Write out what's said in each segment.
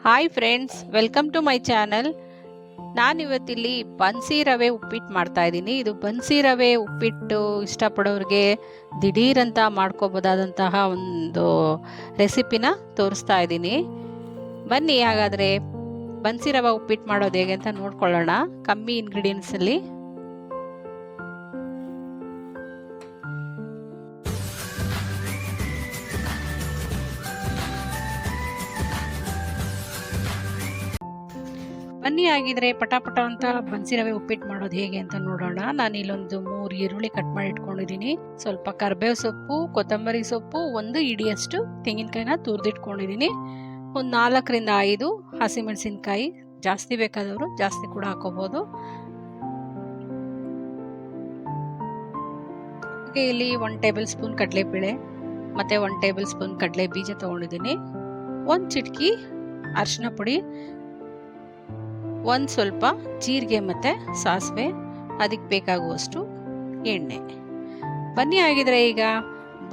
Hi friends, welcome to my channel. ನಾನಿವತ್ತಿಲ್ಲಿ ಬನ್ಸಿ ರವೆ ಉಪ್ಪಿಟ್ಟು ಮಾಡ್ತಾ ಇದ್ದೀನಿ. ಇದು ಬನ್ಸಿ ರವೆ ಉಪ್ಪಿಟ್ಟು ಇಷ್ಟಪಡೋರಿಗೆ ದಿಢೀರಂತ ಮಾಡ್ಕೋಬೋದಾದಂತಹ ಒಂದು ರೆಸಿಪಿನ ತೋರಿಸ್ತಾ ಇದ್ದೀನಿ. ಬನ್ನಿ ಹಾಗಾದರೆ ಬನ್ಸಿ ರವೆ ಉಪ್ಪಿಟ್ಟು ಮಾಡೋದು ಹೇಗೆ ಅಂತ ನೋಡ್ಕೊಳ್ಳೋಣ. ಕಮ್ಮಿ ಇಂಗ್ರೀಡಿಯೆಂಟ್ಸಲ್ಲಿ ಬನ್ನಿ ಆಗಿದ್ರೆ ಪಟಾಪಟ ಅಂತ ಬನ್ಸಿ ರವೆ ಉಪ್ಪಿಟ್ಟು ಮಾಡೋದು ಹೇಗೆ ಅಂತ ನೋಡೋಣ. ನಾನು ಇಲ್ಲೊಂದು 3 ಈರುಳ್ಳಿ ಕಟ್ ಮಾಡಿ ಇಟ್ಕೊಂಡಿದ್ದೀನಿ. ಸ್ವಲ್ಪ ಕರ್ಬೇವು ಸೊಪ್ಪು, ಕೊತ್ತಂಬರಿ ಸೊಪ್ಪು, 1 ಇಡಿಯಷ್ಟು ತೆಂಗಿನಕಾಯಿನ ತುರಿದಿಟ್ಕೊಂಡಿದ್ದೀನಿ. ಒಂದು 4 ರಿಂದ 5 ಹಸಿಮೆಣಸಿನಕಾಯಿ. ಜಾಸ್ತಿ ಬೇಕಾದವರು ಜಾಸ್ತಿ ಕೂಡ ಹಾಕೋಬಹುದು. ಹಾಗೆ ಇಲ್ಲಿ 1 ಟೇಬಲ್ ಸ್ಪೂನ್ ಕಡಲೆಬೇಳೆ ಮತ್ತೆ 1 ಟೇಬಲ್ ಸ್ಪೂನ್ ಕಡಲೆ ಬೀಜ ತಗೊಂಡಿದ್ದೀನಿ. 1 ಚಿಟಕಿ ಅರಿಶಿನ ಪುಡಿ, ಒಂದು ಸ್ವಲ್ಪ ಜೀರಿಗೆ ಮತ್ತು ಸಾಸಿವೆ, ಅದಕ್ಕೆ ಬೇಕಾಗುವಷ್ಟು ಎಣ್ಣೆ. ಬನ್ನಿ ಆಗಿದ್ರೆ ಈಗ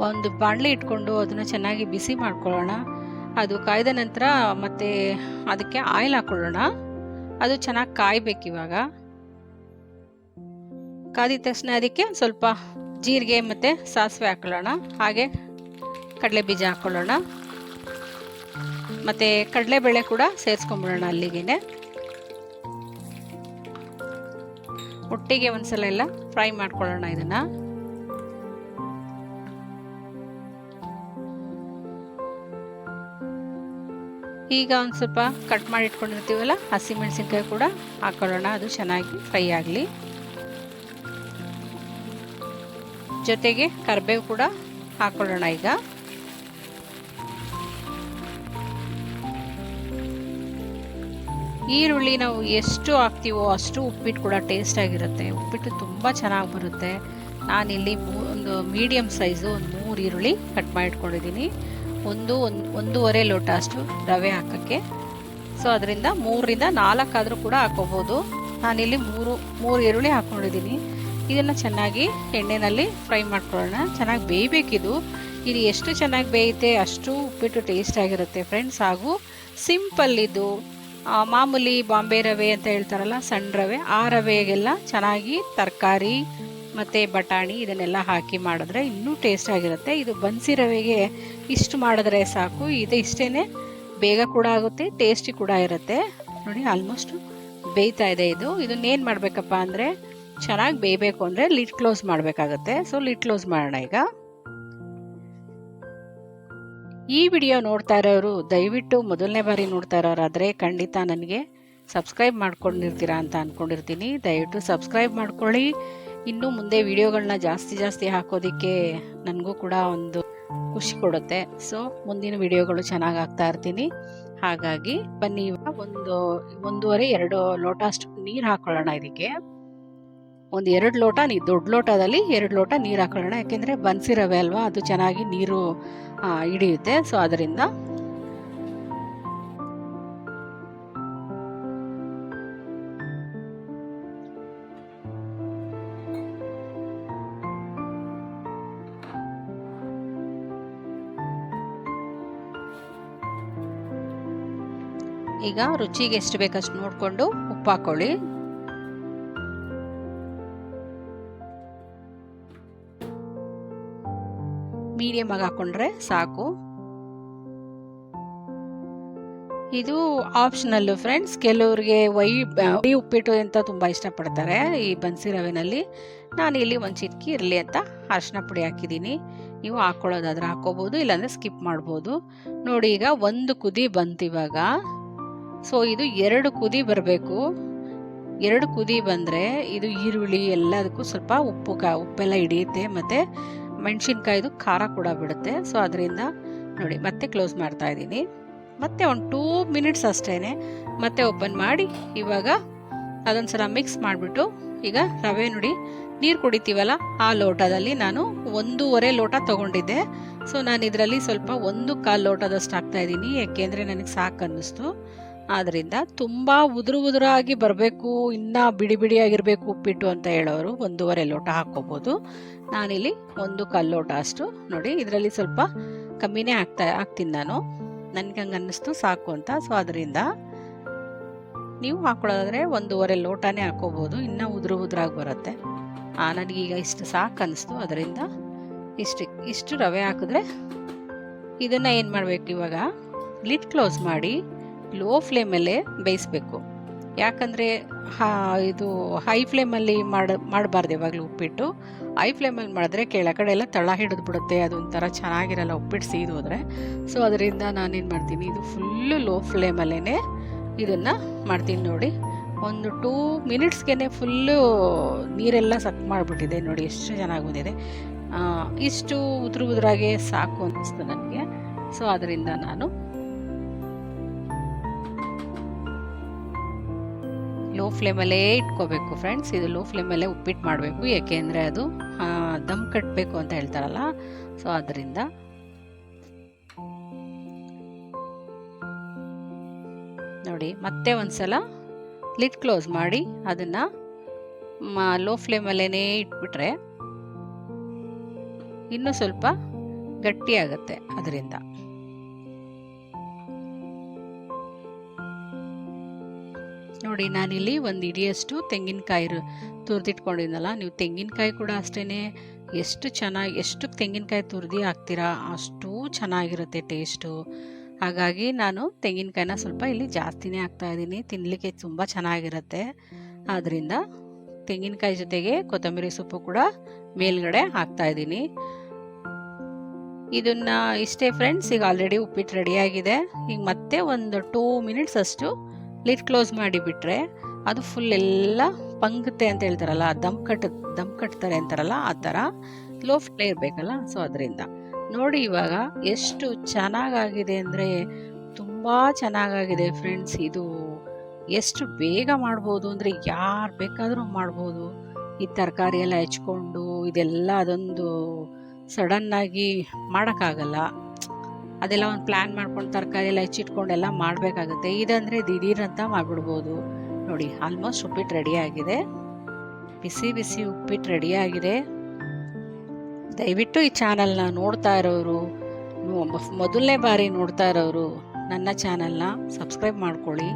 ಒಂದು ಬಾಣಲೆ ಇಟ್ಕೊಂಡು ಅದನ್ನು ಚೆನ್ನಾಗಿ ಬಿಸಿ ಮಾಡ್ಕೊಳ್ಳೋಣ. ಅದು ಕಾಯ್ದ ನಂತರ ಮತ್ತೆ ಅದಕ್ಕೆ ಆಯಿಲ್ ಹಾಕೊಳ್ಳೋಣ. ಅದು ಚೆನ್ನಾಗಿ ಕಾಯ್ಬೇಕು. ಇವಾಗ ಕಾದಿದ ತಕ್ಷಣ ಅದಕ್ಕೆ ಸ್ವಲ್ಪ ಜೀರಿಗೆ ಮತ್ತು ಸಾಸಿವೆ ಹಾಕೊಳ್ಳೋಣ. ಹಾಗೆ ಕಡಲೆ ಬೀಜ ಹಾಕೊಳ್ಳೋಣ. ಮತ್ತು ಕಡಲೆಬೇಳೆ ಕೂಡ ಸೇರಿಸ್ಕೊಂಬಿಡೋಣ ಅಲ್ಲಿಗೆ. ಒಟ್ಟಿಗೆ ಒಂದ್ಸಲ ಎಲ್ಲ ಫ್ರೈ ಮಾಡ್ಕೊಳ್ಳೋಣ ಇದನ್ನ. ಈಗ ಒಂದು ಸ್ವಲ್ಪ ಕಟ್ ಮಾಡಿ ಇಟ್ಕೊಂಡಿರ್ತೀವಲ್ಲ ಹಸಿಮೆಣಸಿನ್ಕಾಯಿ ಕೂಡ ಹಾಕೊಳ್ಳೋಣ. ಅದು ಚೆನ್ನಾಗಿ ಫ್ರೈ ಆಗಲಿ. ಜೊತೆಗೆ ಕರಿಬೇವು ಕೂಡ ಹಾಕೊಳ್ಳೋಣ. ಈಗ ಈರುಳ್ಳಿ ನಾವು ಎಷ್ಟು ಹಾಕ್ತೀವೋ ಅಷ್ಟು ಉಪ್ಪಿಟ್ಟು ಕೂಡ ಟೇಸ್ಟ್ ಆಗಿರುತ್ತೆ. ಉಪ್ಪಿಟ್ಟು ತುಂಬ ಚೆನ್ನಾಗಿ ಬರುತ್ತೆ. ನಾನಿಲ್ಲಿ ಒಂದು ಮೀಡಿಯಮ್ ಸೈಜು 3 ಈರುಳ್ಳಿ ಕಟ್ ಮಾಡಿ ಇಟ್ಕೊಂಡಿದ್ದೀನಿ. ಒಂದೂವರೆ ಲೋಟ ಅಷ್ಟು ರವೆ ಹಾಕೋಕ್ಕೆ. ಸೊ ಅದರಿಂದ 3 ರಿಂದ 4 ಆದರೂ ಕೂಡ ಹಾಕೋಬೋದು. ನಾನಿಲ್ಲಿ 3 ಈರುಳ್ಳಿ ಹಾಕ್ಕೊಂಡಿದ್ದೀನಿ. ಇದನ್ನು ಚೆನ್ನಾಗಿ ಎಣ್ಣೆಯಲ್ಲಿ ಫ್ರೈ ಮಾಡ್ಕೊಳ್ಳೋಣ. ಚೆನ್ನಾಗಿ ಬೇಯಬೇಕಿದು. ಇದು ಎಷ್ಟು ಚೆನ್ನಾಗಿ ಬೇಯುತ್ತೆ ಅಷ್ಟು ಉಪ್ಪಿಟ್ಟು ಟೇಸ್ಟ್ ಆಗಿರುತ್ತೆ ಫ್ರೆಂಡ್ಸ್. ಹಾಗೂ ಸಿಂಪಲ್ ಇದು. ಮಾಮೂಲಿ ಬಾಂಬೆ ರವೆ ಅಂತ ಹೇಳ್ತಾರಲ್ಲ, ಸಣ್ಣ ರವೆ, ಆ ರವೆಗೆಲ್ಲ ಚೆನ್ನಾಗಿ ತರಕಾರಿ ಮತ್ತು ಬಟಾಣಿ ಇದನ್ನೆಲ್ಲ ಹಾಕಿ ಮಾಡಿದ್ರೆ ಇನ್ನೂ ಟೇಸ್ಟ್ ಆಗಿರುತ್ತೆ. ಇದು ಬನ್ಸಿ ರವೆಗೆ ಇಷ್ಟು ಮಾಡಿದ್ರೆ ಸಾಕು. ಇದು ಇಷ್ಟೇ, ಬೇಗ ಕೂಡ ಆಗುತ್ತೆ, ಟೇಸ್ಟಿ ಕೂಡ ಇರುತ್ತೆ. ನೋಡಿ ಆಲ್ಮೋಸ್ಟ್ ಬೇಯ್ತಾ ಇದೆ ಇದು. ಇದನ್ನೇನು ಮಾಡಬೇಕಪ್ಪ ಅಂದರೆ ಚೆನ್ನಾಗಿ ಬೇಯಬೇಕು ಅಂದರೆ ಲಿಡ್ ಕ್ಲೋಸ್ ಮಾಡಬೇಕಾಗುತ್ತೆ. ಸೊ ಲಿಡ್ ಕ್ಲೋಸ್ ಮಾಡೋಣ. ಈಗ ಈ ವಿಡಿಯೋ ನೋಡ್ತಾ ಇರೋರು ದಯವಿಟ್ಟು ಮೊದಲನೇ ಬಾರಿ ನೋಡ್ತಾ ಇರೋರಾದರೆ ಖಂಡಿತ ನನಗೆ ಸಬ್ಸ್ಕ್ರೈಬ್ ಮಾಡ್ಕೊಂಡಿರ್ತೀರಾ ಅಂತ ಅಂದ್ಕೊಂಡಿರ್ತೀನಿ. ದಯವಿಟ್ಟು ಸಬ್ಸ್ಕ್ರೈಬ್ ಮಾಡ್ಕೊಳ್ಳಿ. ಇನ್ನು ಮುಂದೆ ವಿಡಿಯೋಗಳನ್ನ ಜಾಸ್ತಿ ಹಾಕೋದಕ್ಕೆ ನನಗೂ ಕೂಡ ಒಂದು ಖುಷಿ ಕೊಡುತ್ತೆ. ಸೊ ಮುಂದಿನ ವಿಡಿಯೋಗಳು ಚೆನ್ನಾಗಿ ಆಗ್ತಾ ಇರ್ತೀನಿ. ಹಾಗಾಗಿ ಬನ್ನಿ ಇವಾಗ 1.5-2 ಲೋಟ ಅಷ್ಟು ನೀರು ಹಾಕೊಳ್ಳೋಣ. ಇದಕ್ಕೆ ಒಂದು 2 ಲೋಟ ದೊಡ್ಡ ಲೋಟದಲ್ಲಿ 2 ಲೋಟ ನೀರು ಹಾಕೊಳ್ಳೋಣ. ಯಾಕೆಂದರೆ ಬನ್ಸಿ ರವೆ ಅಲ್ವಾ, ಅದು ಚೆನ್ನಾಗಿ ನೀರು ಹಿಡಿಯುತ್ತೆ. ಸೊ ಅದರಿಂದ ಈಗ ರುಚಿಗೆ ಎಷ್ಟು ಬೇಕಷ್ಟು ನೋಡಿಕೊಂಡು ಉಪ್ಪು ಹಾಕೊಳ್ಳಿ. ಮೀಡಿಯಮ್ ಆಗಿ ಹಾಕೊಂಡ್ರೆ ಸಾಕು. ಇದು ಆಪ್ಷನಲ್ ಫ್ರೆಂಡ್ಸ್. ಕೆಲವ್ರಿಗೆ ವೈ ಉಪ್ಪಿಟ್ಟು ಅಂತ ತುಂಬ ಇಷ್ಟಪಡ್ತಾರೆ ಈ ಬನ್ಸಿ ರವೆನಲ್ಲಿ. ನಾನು ಇಲ್ಲಿ 1 ಚಿಟಕಿ ಇರಲಿ ಅಂತ ಅರಿಶಿನ ಪುಡಿ ಹಾಕಿದ್ದೀನಿ. ನೀವು ಹಾಕ್ಕೊಳ್ಳೋದಾದ್ರೆ ಹಾಕೋಬೋದು, ಇಲ್ಲಾಂದರೆ ಸ್ಕಿಪ್ ಮಾಡ್ಬೋದು. ನೋಡಿ ಈಗ 1 ಕುದಿ ಬಂತು ಇವಾಗ. ಸೊ ಇದು 2 ಕುದಿ ಬರಬೇಕು. 2 ಕುದಿ ಬಂದರೆ ಇದು ಈರುಳ್ಳಿ ಎಲ್ಲದಕ್ಕೂ ಸ್ವಲ್ಪ ಉಪ್ಪೆಲ್ಲ ಹಿಡಿಯುತ್ತೆ. ಮತ್ತು ಮೆಣಸಿನ್ಕಾಯ್ದು ಖಾರ ಕೂಡ ಬಿಡುತ್ತೆ. ಸೊ ಅದರಿಂದ ನೋಡಿ ಮತ್ತೆ ಕ್ಲೋಸ್ ಮಾಡ್ತಾ ಇದ್ದೀನಿ. ಮತ್ತೆ ಒಂದು 2 ಮಿನಿಟ್ಸ್ ಅಷ್ಟೇ. ಮತ್ತೆ ಓಪನ್ ಮಾಡಿ ಇವಾಗ ಅದೊಂದ್ಸಲ ಮಿಕ್ಸ್ ಮಾಡಿಬಿಟ್ಟು ಈಗ ರವೆ ನೋಡಿ ನೀರು ಕುಡಿತೀವಲ್ಲ ಆ ಲೋಟದಲ್ಲಿ ನಾನು 1.5 ಲೋಟ ತೊಗೊಂಡಿದ್ದೆ. ಸೊ ನಾನು ಇದರಲ್ಲಿ ಸ್ವಲ್ಪ 1/4 ಲೋಟದಷ್ಟು ಹಾಕ್ತಾ ಇದ್ದೀನಿ. ಯಾಕೆಂದರೆ ನನಗೆ ಸಾಕು ಅನ್ನಿಸ್ತು. ಆದ್ದರಿಂದ ತುಂಬ ಉದುರಾಗಿ ಬರಬೇಕು, ಇನ್ನೂ ಬಿಡಿಯಾಗಿರಬೇಕು ಉಪ್ಪಿಟ್ಟು ಅಂತ ಹೇಳೋರು 1.5 ಲೋಟ ಹಾಕ್ಕೋಬೋದು. ನಾನಿಲ್ಲಿ 1/4 ಲೋಟ ಅಷ್ಟು ನೋಡಿ, ಇದರಲ್ಲಿ ಸ್ವಲ್ಪ ಕಮ್ಮಿನೇ ಹಾಕ್ತೀನಿ ನಾನು. ನನಗೆ ಹಂಗೆ ಅನ್ನಿಸ್ತು ಸಾಕು ಅಂತ. ಸೊ ಅದರಿಂದ ನೀವು ಹಾಕೊಳ್ಳೋದಾದರೆ 1.5 ಲೋಟನೇ ಹಾಕ್ಕೋಬೋದು, ಇನ್ನೂ ಉದುರಾಗಿ ಬರುತ್ತೆ. ನನಗೀಗ ಇಷ್ಟು ಸಾಕು ಅನ್ನಿಸ್ತು, ಅದರಿಂದ ಇಷ್ಟು ರವೆ ಹಾಕಿದ್ರೆ ಇದನ್ನು ಏನು ಮಾಡಬೇಕು, ಇವಾಗ ಲಿಡ್ ಕ್ಲೋಸ್ ಮಾಡಿ ಲೋ ಫ್ಲೇಮಲ್ಲೇ ಬೇಯಿಸ್ಬೇಕು. ಯಾಕಂದರೆ ಇದು ಹೈ ಫ್ಲೇಮಲ್ಲಿ ಮಾಡಬಾರ್ದು ಯಾವಾಗಲೂ ಉಪ್ಪಿಟ್ಟು. ಹೈ ಫ್ಲೇಮಲ್ಲಿ ಮಾಡಿದ್ರೆ ಕೆಳಗಡೆ ಎಲ್ಲ ತಳ ಹಿಡಿದು ಬಿಡುತ್ತೆ, ಅದೊಂಥರ ಚೆನ್ನಾಗಿರಲ್ಲ ಉಪ್ಪಿಟ್ಟು ಸೀದೋದ್ರೆ. ಸೊ ಅದರಿಂದ ನಾನೇನು ಮಾಡ್ತೀನಿ, ಇದು ಫುಲ್ಲು ಲೋ ಫ್ಲೇಮಲ್ಲೇ ಇದನ್ನು ಮಾಡ್ತೀನಿ. ನೋಡಿ, ಒಂದು 2 ಮಿನಿಟ್ಸ್ಗೆ ಫುಲ್ಲು ನೀರೆಲ್ಲ ಸಕ್ ಮಾಡಿಬಿಟ್ಟಿದೆ. ನೋಡಿ ಎಷ್ಟು ಚೆನ್ನಾಗಿ ಬಂದಿದೆ. ಇಷ್ಟು ಉದುರಾಗೆ ಸಾಕು ಅನ್ನಿಸ್ತು ನನಗೆ. ಸೊ ಅದರಿಂದ ನಾನು ಲೋ ಫ್ಲೇಮಲ್ಲೇ ಇಟ್ಕೋಬೇಕು ಫ್ರೆಂಡ್ಸ್. ಇದು ಲೋ ಫ್ಲೇಮಲ್ಲೇ ಉಪ್ಪಿಟ್ಟು ಮಾಡಬೇಕು, ಏಕೆಂದರೆ ಅದು ದಮ್ ಕಟ್ಟಬೇಕು ಅಂತ ಹೇಳ್ತಾರಲ್ಲ. ಸೊ ಅದರಿಂದ ನೋಡಿ, ಮತ್ತೆ ಒಂದ್ಸಲ ಲಿಡ್ ಕ್ಲೋಸ್ ಮಾಡಿ ಅದನ್ನು ಲೋ ಫ್ಲೇಮಲ್ಲೇ ಇಟ್ಬಿಟ್ರೆ ಇನ್ನೂ ಸ್ವಲ್ಪ ಗಟ್ಟಿಯಾಗುತ್ತೆ. ಅದರಿಂದ ನೋಡಿ, ನಾನಿಲ್ಲಿ ಒಂದು ಇಡಿಯಷ್ಟು ತೆಂಗಿನಕಾಯಿ ತುರಿದಿಟ್ಕೊಂಡಿದ್ನಲ್ಲ. ನೀವು ತೆಂಗಿನಕಾಯಿ ಕೂಡ ಅಷ್ಟೇ ಎಷ್ಟು ತೆಂಗಿನಕಾಯಿ ತುರಿದು ಹಾಕ್ತೀರಾ ಅಷ್ಟು ಚೆನ್ನಾಗಿರುತ್ತೆ ಟೇಸ್ಟು. ಹಾಗಾಗಿ ನಾನು ತೆಂಗಿನಕಾಯಿನ ಸ್ವಲ್ಪ ಇಲ್ಲಿ ಜಾಸ್ತಿನೇ ಹಾಕ್ತಾಯಿದ್ದೀನಿ, ತಿನ್ನಲಿಕ್ಕೆ ತುಂಬ ಚೆನ್ನಾಗಿರುತ್ತೆ. ಆದ್ದರಿಂದ ತೆಂಗಿನಕಾಯಿ ಜೊತೆಗೆ ಕೊತ್ತಂಬರಿ ಸೊಪ್ಪು ಕೂಡ ಮೇಲ್ಗಡೆ ಹಾಕ್ತಾಯಿದ್ದೀನಿ. ಇದನ್ನು ಇಷ್ಟೇ ಫ್ರೆಂಡ್ಸ್. ಈಗ ಆಲ್ರೆಡಿ ಉಪ್ಪಿಟ್ಟು ರೆಡಿಯಾಗಿದೆ. ಈಗ ಮತ್ತೆ ಒಂದು 2 ಮಿನಿಟ್ಸ್ ಅಷ್ಟು ಲಿಡ್ ಕ್ಲೋಸ್ ಮಾಡಿಬಿಟ್ರೆ ಅದು ಫುಲ್ ಎಲ್ಲ ಪಂಗುತ್ತೆ ಅಂತ ಹೇಳ್ತಾರಲ್ಲ, ದಮ್ ಕಟ್ತಾರೆ ಅಂತಾರಲ್ಲ, ಆ ಥರ ಲೋ ಫ್ಲೇಮ್ ಇರಬೇಕಲ್ಲ. ಸೊ ಅದರಿಂದ ನೋಡಿ, ಇವಾಗ ಎಷ್ಟು ಚೆನ್ನಾಗಾಗಿದೆ ಅಂದರೆ ತುಂಬ ಚೆನ್ನಾಗಾಗಿದೆ ಫ್ರೆಂಡ್ಸ್. ಇದು ಎಷ್ಟು ಬೇಗ ಮಾಡ್ಬೋದು ಅಂದರೆ ಯಾರು ಬೇಕಾದರೂ ಮಾಡ್ಬೋದು. ಈ ತರಕಾರಿ ಎಲ್ಲ ಹೆಚ್ಕೊಂಡು ಇದೆಲ್ಲ ಅದೊಂದು ಸಡನ್ನಾಗಿ ಮಾಡೋಕ್ಕಾಗಲ್ಲ. ಅದೆಲ್ಲ ಒಂದು ಪ್ಲ್ಯಾನ್ ಮಾಡ್ಕೊಂಡು ತರಕಾರಿ ಎಲ್ಲ ಹೆಚ್ಚಿಟ್ಕೊಂಡೆಲ್ಲ ಮಾಡಬೇಕಾಗುತ್ತೆ. ಇದಂದರೆ ದಿಢೀರಂತ ಮಾಡಿಬಿಡ್ಬೋದು. ನೋಡಿ, ಆಲ್ಮೋಸ್ಟ್ ಉಪ್ಪಿಟ್ಟು ರೆಡಿಯಾಗಿದೆ. ಬಿಸಿ ಬಿಸಿ ಉಪ್ಪಿಟ್ಟು ರೆಡಿಯಾಗಿದೆ. ದಯವಿಟ್ಟು ಈ ಚಾನಲ್ನ ನೋಡ್ತಾ ಇರೋರು, ಮೊದಲನೇ ಬಾರಿ ನೋಡ್ತಾ ಇರೋರು ನನ್ನ ಚಾನಲ್ನ ಸಬ್ಸ್ಕ್ರೈಬ್ ಮಾಡ್ಕೊಳ್ಳಿ.